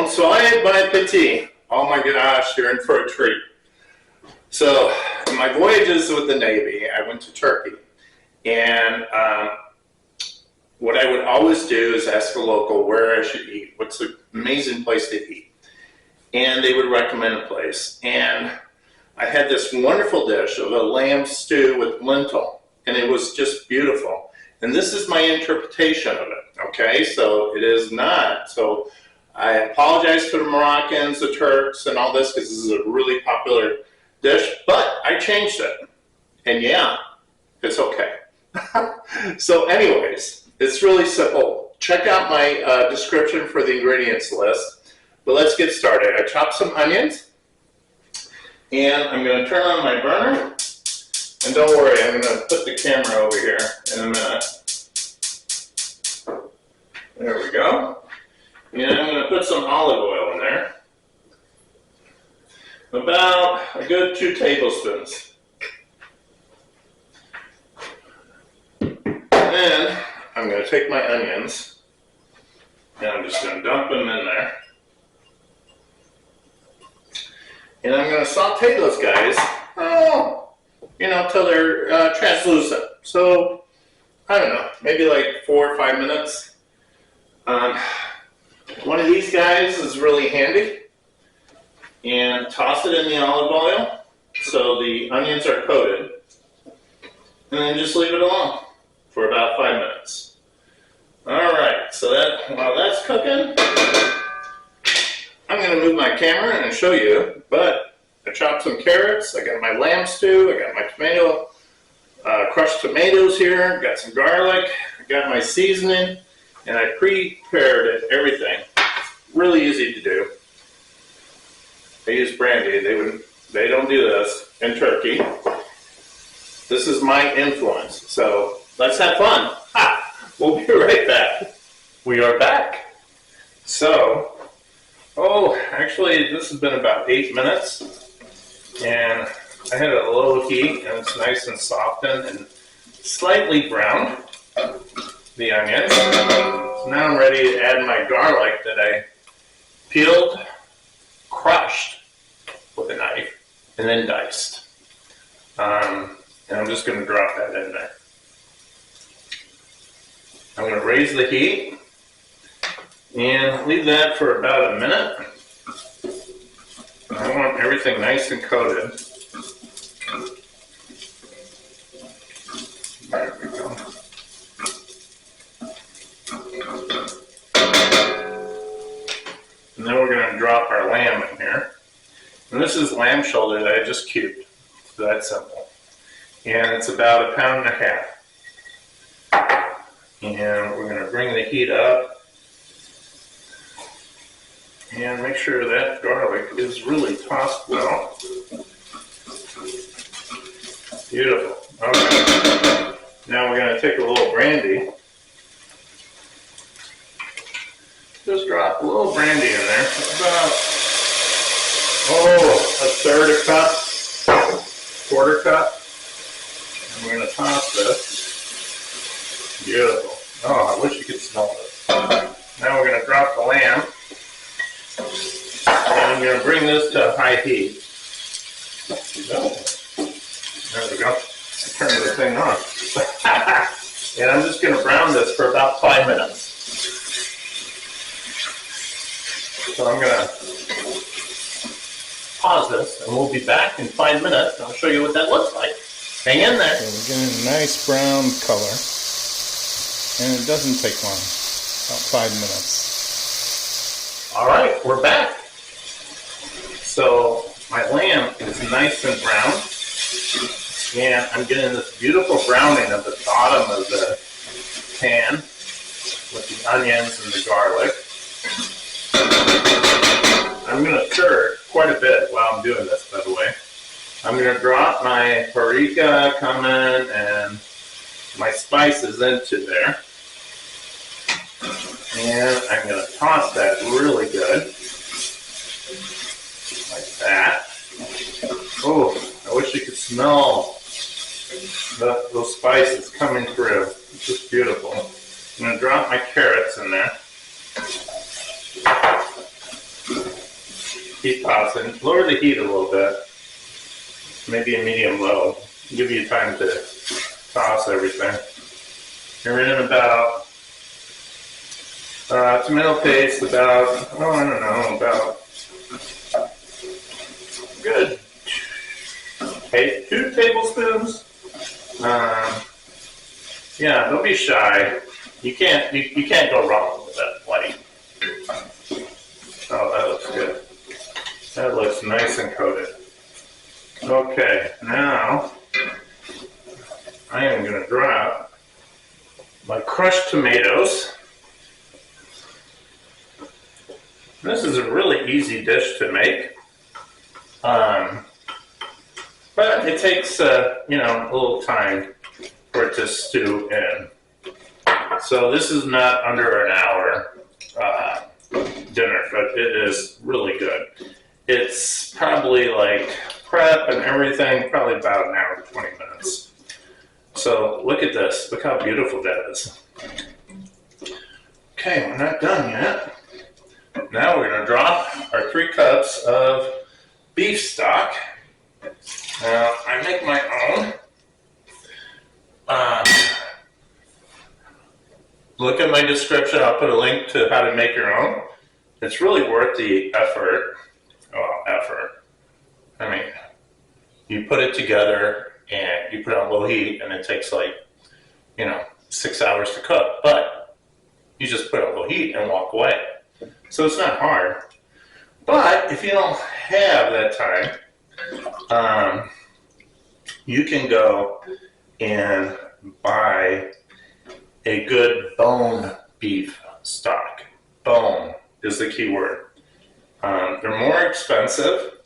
Bonsoir, bon appetit. Oh my gosh, you're in for a treat. So, in my voyages with the Navy, I went to Turkey. And what I would always do is ask a local where I should eat. What's an amazing place to eat? And they would recommend a place. And I had this wonderful dish of a lamb stew with lentil. And it was just beautiful. And this is my interpretation of it, okay? So it is not. So I apologize to the Moroccans, the Turks, and all this, because this is a really popular dish, but I changed it. And yeah, it's okay. So anyways, it's really simple. Check out my description for the ingredients list. But let's get started. I chopped some onions, and I'm going to turn on my burner. And don't worry, I'm going to put the camera over here in a minute. There we go. And I'm going to put some olive oil in there. About a good 2 tablespoons. Then I'm going to take my onions and I'm just going to dump them in there. And I'm going to saute those guys, till they're translucent. So, I don't know, maybe like 4 or 5 minutes. One of these guys is really handy. And toss it in the olive oil so the onions are coated. And then just leave it alone for about 5 minutes. Alright, so while that's cooking, I'm going to move my camera and show you, but I chopped some carrots, I got my lamb stew, I got my tomato, crushed tomatoes here, got some garlic, I got my seasoning, and I prepared everything. Really easy to do. I use brandy. They don't do this in Turkey. This is my influence. So let's have fun. We'll be right back. We are back. So, actually this has been about 8 minutes. And I had a low heat and it's nice and softened and slightly browned, the onions. So now I'm ready to add my garlic that I peeled, crushed with a knife, and then diced. And I'm just going to drop that in there. I'm going to raise the heat and leave that for about a minute. I want everything nice and coated. There we go. And then we're going to drop our lamb in here. And this is lamb shoulder that I just cubed. So that's simple. And it's about 1.5 pounds. And we're going to bring the heat up. And make sure that garlic is really tossed well. Beautiful. Okay. Now we're going to take a little brandy. Just drop a little brandy in there. About, a third a cup, 1/4 cup. And we're going to toss this. Beautiful. Oh, I wish you could smell this. Now we're going to drop the lamb. And I'm going to bring this to high heat. There we go. Turn the thing on. And I'm just going to brown this for about 5 minutes. So I'm going to pause this, and we'll be back in 5 minutes, and I'll show you what that looks like. Hang in there. So we're getting a nice brown color, and it doesn't take long, about 5 minutes. All right, we're back. So my lamb is nice and brown, and I'm getting this beautiful browning of the bottom of the pan with the onions and the garlic. I'm going to stir it quite a bit while I'm doing this, by the way. I'm going to drop my paprika, cumin, and my spices into there. And I'm going to toss that really good. Like that. Oh, I wish you could smell those spices coming through. It's just beautiful. I'm going to drop my carrots in there. keep tossing. Lower the heat a little bit. Maybe a medium low. Give you time to toss everything. You're in about tomato paste about, oh, I don't know, about good 2 tablespoons. Yeah, don't be shy. You can't go wrong with that white. Oh, that looks good. That looks nice and coated. Okay, now I am going to drop my crushed tomatoes. This is a really easy dish to make, but it takes a little time for it to stew in. So this is not under an hour dinner, but it is really good. It's probably like prep and everything, probably about an hour, 20 minutes. So look at this. Look how beautiful that is. Okay, we're not done yet. Now we're going to drop our 3 cups of beef stock. Now, I make my own. Look at my description. I'll put a link to how to make your own. It's really worth the effort. Well, effort. I mean, you put it together and you put it on low heat and it takes 6 hours to cook. But you just put it on low heat and walk away. So it's not hard. But if you don't have that time, you can go and buy a good bone beef stock. Bone is the key word. They're more expensive,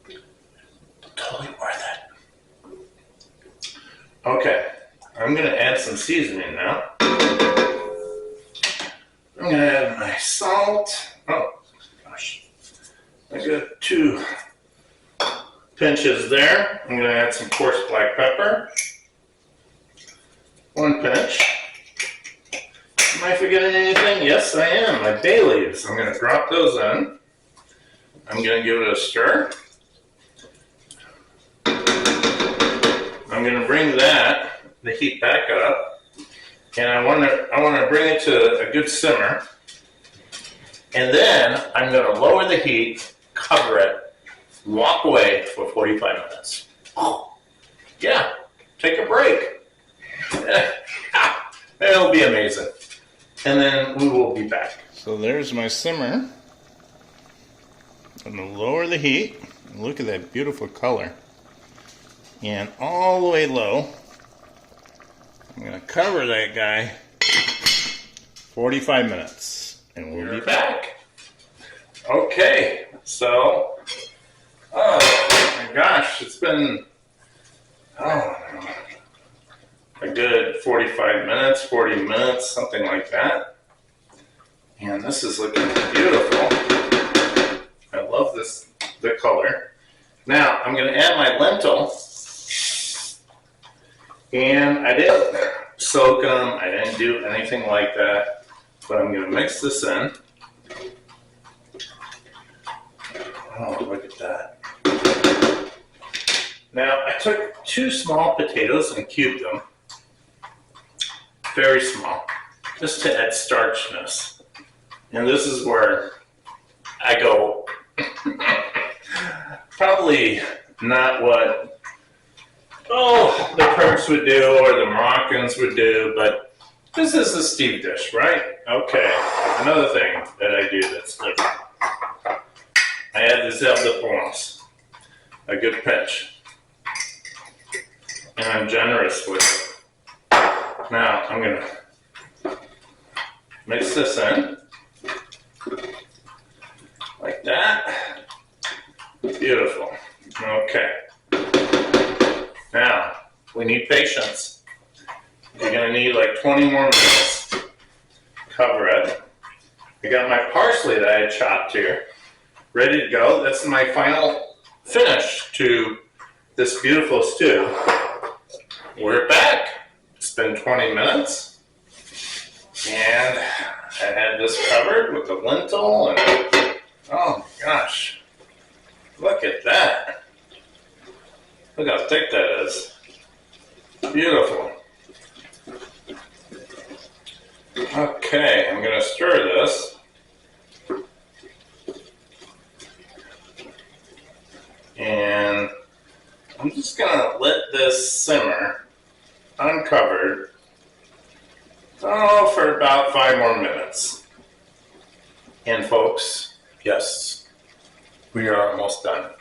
but totally worth it. Okay, I'm going to add some seasoning now. I'm going to add my salt. Oh, gosh. I got 2 pinches there. I'm going to add some coarse black pepper. 1 pinch. Am I forgetting anything? Yes, I am. My bay leaves. I'm going to drop those in. I'm going to give it a stir. I'm going to bring the heat back up. And I want to bring it to a good simmer. And then I'm going to lower the heat, cover it, walk away for 45 minutes. Oh, yeah, take a break. It'll be amazing. And then we will be back. So there's my simmer. I'm going to lower the heat. Look at that beautiful color. And all the way low. I'm going to cover that guy 45 minutes. And we'll be back. Okay, so, oh my gosh, it's been, a good 45 minutes, 40 minutes, something like that. And this is looking beautiful. I love the color. Now, I'm going to add my lentil. And I didn't soak them, I didn't do anything like that, but I'm going to mix this in. Oh, look at that. Now, I took 2 small potatoes and cubed them, very small, just to add starchiness. And this is where I go, probably not what the Turks would do or the Moroccans would do, but this is a steam dish, right? Okay, another thing that I do that's different. I add the zeb de Provence, a good pinch, and I'm generous with it. Now I'm going to mix this in, like that. Beautiful. Okay. Now, we need patience. You're going to need like 20 more minutes. Cover it. I got my parsley that I had chopped here, ready to go. That's my final finish to this beautiful stew. We're back. It's been 20 minutes. And I had this covered with the lentil and, oh my gosh, Beautiful. Okay, I'm going to stir this. And I'm just going to let this simmer uncovered for about 5 more minutes. And folks, yes, we are almost done.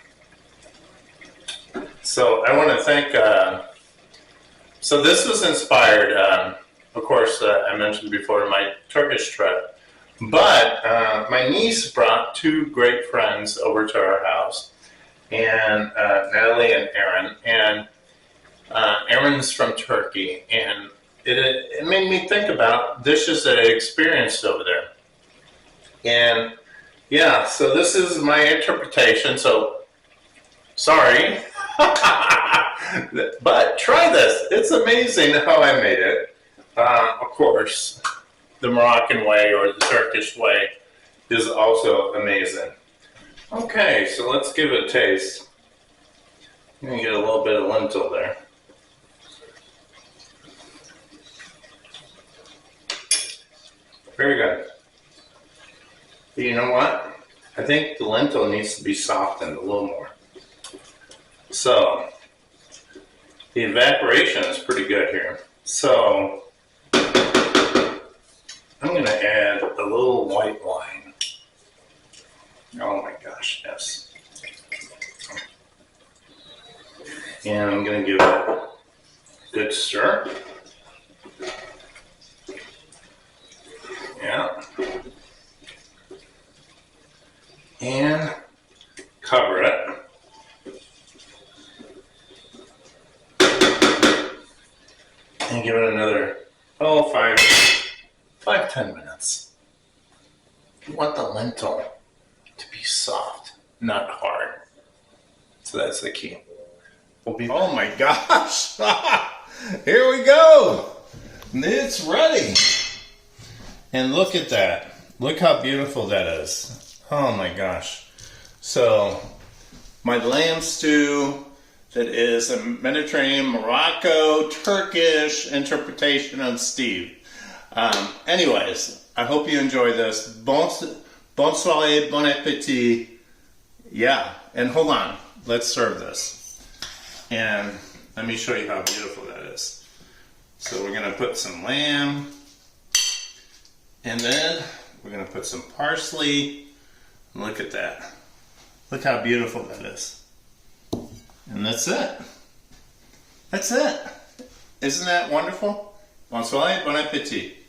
So I want to thank, so this was inspired, of course, I mentioned before, my Turkish trip. But my niece brought 2 great friends over to our house, and Natalie and Aaron. And Aaron's from Turkey, and it made me think about dishes that I experienced over there. And yeah, so this is my interpretation, so sorry. But try this. It's amazing how I made it. Of course, the Moroccan way or the Turkish way is also amazing. Okay, so let's give it a taste. I'm going to get a little bit of lentil there. Very good. But you know what? I think the lentil needs to be softened a little more. So, the evaporation is pretty good here. So, I'm going to add a little white wine. Oh my gosh, yes. And I'm going to give it a good stir. Yeah. And cover it. And give it another, 5-10 minutes. You want the lentil to be soft, not hard. So that's the key. Oh my gosh! Here we go! It's ready! And look at that. Look how beautiful that is. Oh my gosh. So, my lamb stew that is a Mediterranean, Morocco, Turkish interpretation of Steve. Anyways, I hope you enjoy this. Bon soirée, bon appétit. Yeah, and hold on. Let's serve this. And let me show you how beautiful that is. So we're going to put some lamb. And then we're going to put some parsley. Look at that. Look how beautiful that is. And that's it. That's it. Isn't that wonderful? Bon soirée, bon appétit.